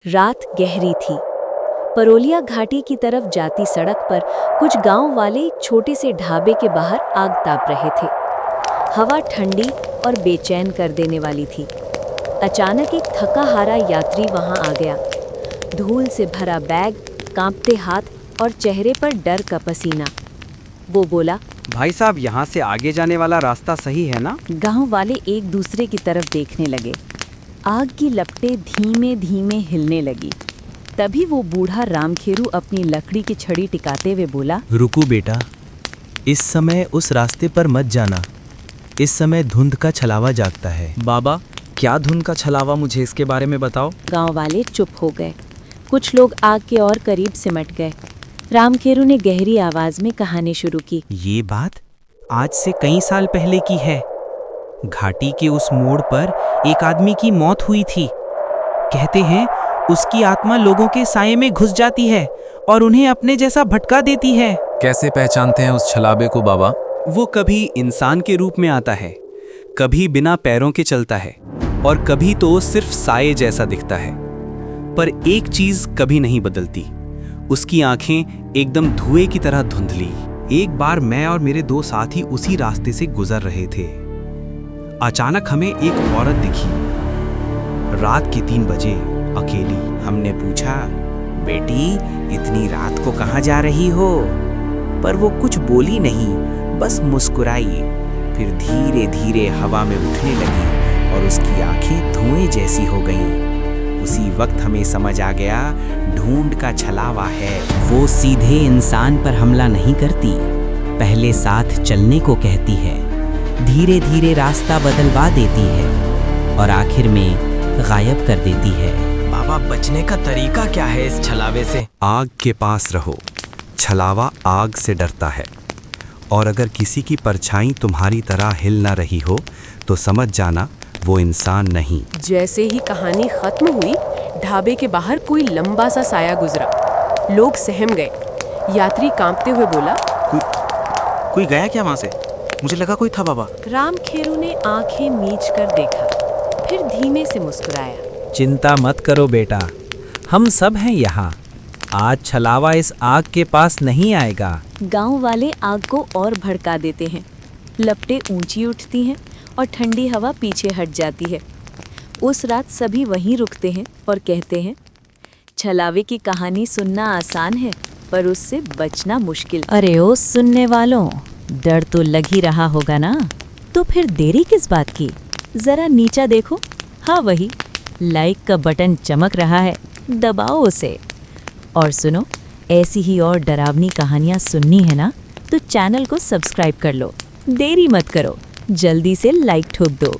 रात गहरी थी। परोलिया घाटी की तरफ जाती सड़क पर कुछ गांव वाले एक छोटे से ढाबे के बाहर आग ताप रहे थे। हवा ठंडी और बेचैन कर देने वाली थी। अचानक एक थका हारा यात्री वहां आ गया। धूल से भरा बैग, कांपते हाथ और चेहरे पर डर का पसीना। वो बोला, भाई साहब, यहाँ से आगे जाने वाला रास्ता सही है ना? गांव वाले एक दूसरे की तरफ देखने लगे। आग की लपटें धीमे धीमे हिलने लगी। तभी वो बूढ़ा रामखेरू अपनी लकड़ी की छड़ी टिकाते हुए बोला, रुको बेटा, इस समय उस रास्ते पर मत जाना। इस समय धुंध का छलावा जागता है। बाबा, क्या धुन का छलावा, मुझे इसके बारे में बताओ। गांव वाले चुप हो गए। कुछ लोग आग के और करीब सिमट गए। रामखेरू ने गहरी आवाज में कहानी शुरू की। ये बात आज से कई साल पहले की है। घाटी के उस मोड़ पर एक आदमी की मौत हुई थी। कहते हैं उसकी आत्मा लोगों के साये में घुस जाती है और उन्हें अपने जैसा भटका देती है। कैसे पहचानते हैं उस छलावे को बाबा? वो कभी इंसान के रूप में आता है, कभी बिना पैरों के चलता है और कभी तो सिर्फ साये जैसा दिखता है। पर एक चीज कभी नहीं बदलती, उसकी आंखें एकदम धुएं की तरह धुंधली। एक बार मैं और मेरे दो साथी उसी रास्ते से गुजर रहे थे। अचानक हमें एक औरत दिखी, रात के 3 बजे, अकेली। हमने पूछा, बेटी इतनी रात को कहाँ जा रही हो? पर वो कुछ बोली नहीं, बस मुस्कुराई। फिर धीरे धीरे हवा में उठने लगी और उसकी आंखें धुएं जैसी हो गईं। उसी वक्त हमें समझ आ गया, ढूंढ का छलावा है। वो सीधे इंसान पर हमला नहीं करती, पहले साथ चलने को कहती है, धीरे धीरे रास्ता बदलवा देती है और आखिर में गायब कर देती है। बाबा, बचने का तरीका क्या है इस छलावे से? आग के पास रहो। छलावा आग से डरता है, और अगर किसी की परछाई तुम्हारी तरह हिल ना रही हो तो समझ जाना वो इंसान नहीं। जैसे ही कहानी खत्म हुई, ढाबे के बाहर कोई लंबा सा साया गुजरा। लोग सहम गए। यात्री कांपते हुए बोला, कोई गया क्या वहाँ से? मुझे लगा कोई था बाबा। रामखेरू ने आंखें मीच कर देखा, फिर धीमे से मुस्कुराया। चिंता मत करो बेटा, हम सब हैं यहाँ। आज छलावा इस आग के पास नहीं आएगा। गांव वाले आग को और भड़का देते हैं। लपटें ऊंची उठती हैं और ठंडी हवा पीछे हट जाती है। उस रात सभी वहीं रुकते हैं और कहते हैं, छलावे की कहानी सुनना आसान है, पर उससे बचना मुश्किल। अरे ओ सुनने वालों, डर तो लग ही रहा होगा ना? तो फिर देरी किस बात की? जरा नीचा देखो। हाँ, वही लाइक का बटन चमक रहा है, दबाओ उसे। और सुनो, ऐसी ही और डरावनी कहानियाँ सुननी है ना, तो चैनल को सब्सक्राइब कर लो। देरी मत करो, जल्दी से लाइक ठोक दो।